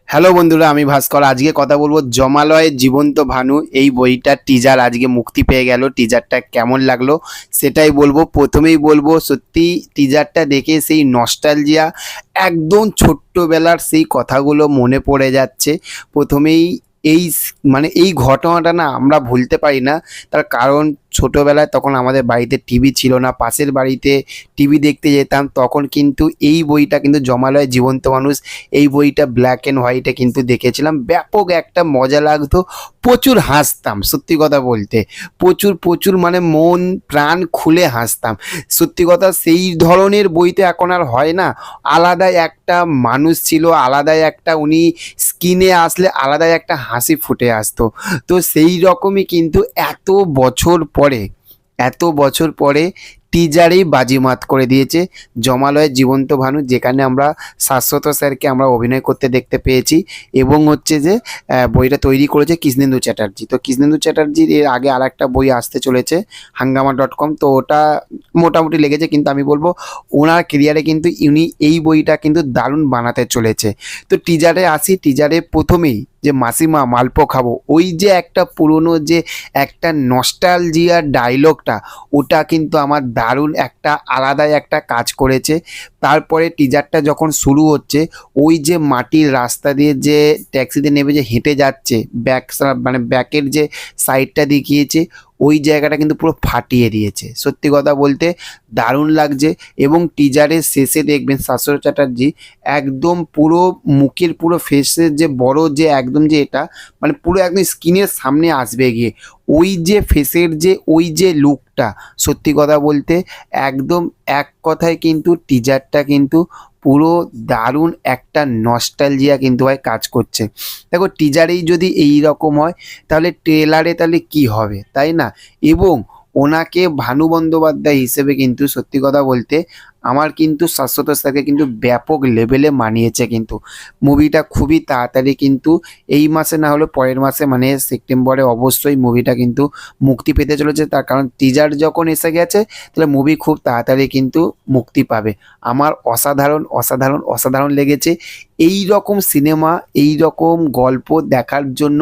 Hello বন্ধুরা, আমি ভাস্কর। আজকে কথা বলবো জমালয়ের জীবন্ত ভানু এই বইটার টিজার আজকে মুক্তি পেয়ে গেল। টিজারটা কেমন লাগলো সেটাই বলবো। প্রথমেই বলবো সত্যি টিজারটা দেখে সেই নস্টালজিয়া, একদম ছোট্টবেলার সেই কথাগুলো মনে পড়ে যাচ্ছে। প্রথমেই মানে এই ঘটনাটা না আমরা ভুলতে পারি না। তার কারণ ছোটবেলায় তখন আমাদের বাড়িতে টিভি ছিল না, পাশের বাড়িতে টিভি দেখতে যেতাম। তখন কিন্তু এই বইটা কিন্তু জমালয় জীবন্ত মানুষ, এই বইটা ব্ল্যাক অ্যান্ড হোয়াইটে কিন্তু দেখেছিলাম। ব্যাপক একটা মজা লাগতো, প্রচুর হাসতাম। সত্যি কথা বলতে প্রচুর প্রচুর মানে মন প্রাণ খুলে হাসতাম। সত্যি কথা, সেই ধরনের বই তো এখন আর হয় না। আলাদাই একটা মানুষ ছিল, আলাদাই একটা উনি স্ক্রিনে আসলে আলাদাই একটা হাসি ফুটে আসতো। তো সেই রকমই কিন্তু এত বছর পরে টিজারেই বাজিমাত করে দিয়েছে জমালয়ের জীবন্ত ভানু, যেখানে আমরা শাশ্বত স্যারকে আমরা অভিনয় করতে দেখতে পেয়েছি। এবং হচ্ছে যে বইটা তৈরি করেছে কৃষ্ণেন্দু চ্যাটার্জি। তো কৃষ্ণেন্দু চ্যাটার্জির এর আগে আর একটা বই আসতে চলেছে হাঙ্গামা.com, তো ওটা মোটামুটি লেগেছে। কিন্তু আমি বলবো ওনার কেরিয়ারে কিন্তু উনি এই বইটা কিন্তু দারুণ বানাতে চলেছে। তো টিজারে আসি। টিজারে প্রথমেই যে মাসিমা মালপো খাবো, ওই যে একটা পুরনো যে একটা নস্টালজিয়ার ডায়লগটা, ওটা কিন্তু আমার দারুণ একটা আলাদাই একটা কাজ করেছে। তারপরে টিজারটা যখন শুরু হচ্ছে, ওই যে মাটির রাস্তা দিয়ে যে ট্যাক্সিতে নেমে যে হেঁটে যাচ্ছে, মানে ব্যাকের যে সাইডটা দেখিয়েছে, ওই জায়গাটা কিন্তু পুরো ফাটিয়ে দিয়েছে। সত্যি কথা বলতে দারুণ লাগছে। এবং টিজারের শেষে দেখবেন শাশ্বত চ্যাটার্জি একদম পুরো মুখের পুরো ফেসের যে বড় যে একদম যে এটা মানে পুরো একদম স্ক্রিনের সামনে আসবে গিয়ে, ওই যে ফেসের যে ওই যে লুকটা, সত্যি কথা বলতে একদম এক কথায় কিন্তু টিজারটা কিন্তু পুরো দারুণ একটা নস্টালজিয়া কিন্তু হয় কাজ করছে। দেখো টিজারেই যদি এই রকম হয়, তাহলে ট্রেলারে তাহলে কি হবে, তাই না? এবং ওনাকে ভানু বন্দ্যোপাধ্যায় হিসেবে কিন্তু সত্যি কথা বলতে আমার কিন্তু শাশ্বত স্যারকে কিন্তু ব্যাপক লেভেলে মানিয়েছে। কিন্তু মুভিটা খুবই তাড়াতাড়ি কিন্তু এই মাসে না হলে পরের মাসে মানে সেপ্টেম্বরে অবশ্যই মুভিটা কিন্তু মুক্তি পেতে চলেছে। তার কারণ টিজার যখন এসে গেছে, তাহলে মুভি খুব তাড়াতাড়ি কিন্তু মুক্তি পাবে। আমার অসাধারণ অসাধারণ অসাধারণ লেগেছে। এই রকম সিনেমা, এই রকম গল্প দেখার জন্য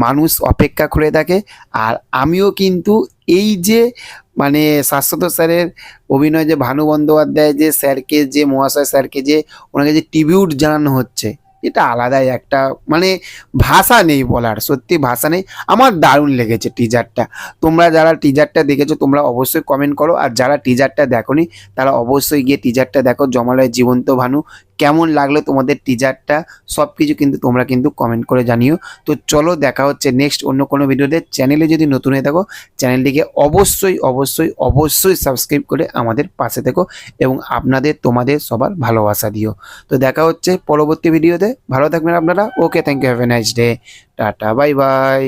মানুষ অপেক্ষা করে থাকে। আর আমিও কিন্তু এই যে মানে শাশ্বত স্যারের অভিনয়, যে ভানু বন্দ্যোপাধ্যায় যে স্যারকে, যে মহাশয় স্যারকে যে ওনাকে যে ট্রিবিউট জানানো হচ্ছে, এটা আলাদাই একটা মানে ভাষা নেই বলার, সত্যি ভাষা নেই। আমার দারুণ লেগেছে টিজারটা। তোমরা যারা টিজারটা দেখেছো তোমরা অবশ্যই কমেন্ট করো, আর যারা টিজারটা দেখোনি তারা অবশ্যই গিয়ে টিজারটা দেখো। জমালয়ের জীবন্ত ভানু কেমন লাগলো তোমাদের টিজারটা, সব কিছু কিন্তু তোমরা কিন্তু কমেন্ট করে জানিও। তো চলো দেখা হচ্ছে নেক্সট অন্য কোনো ভিডিওতে। চ্যানেলে যদি নতুন হয়ে থাকো, চ্যানেলটিকে অবশ্যই অবশ্যই অবশ্যই সাবস্ক্রাইব করে আমাদের পাশে থেকো এবং তোমাদের সবার ভালোবাসা দিও। তো দেখা হচ্ছে পরবর্তী ভিডিওতে। ভালো থাকবেন আপনারা। Okay, thank you, have a nice day, tata, bye by.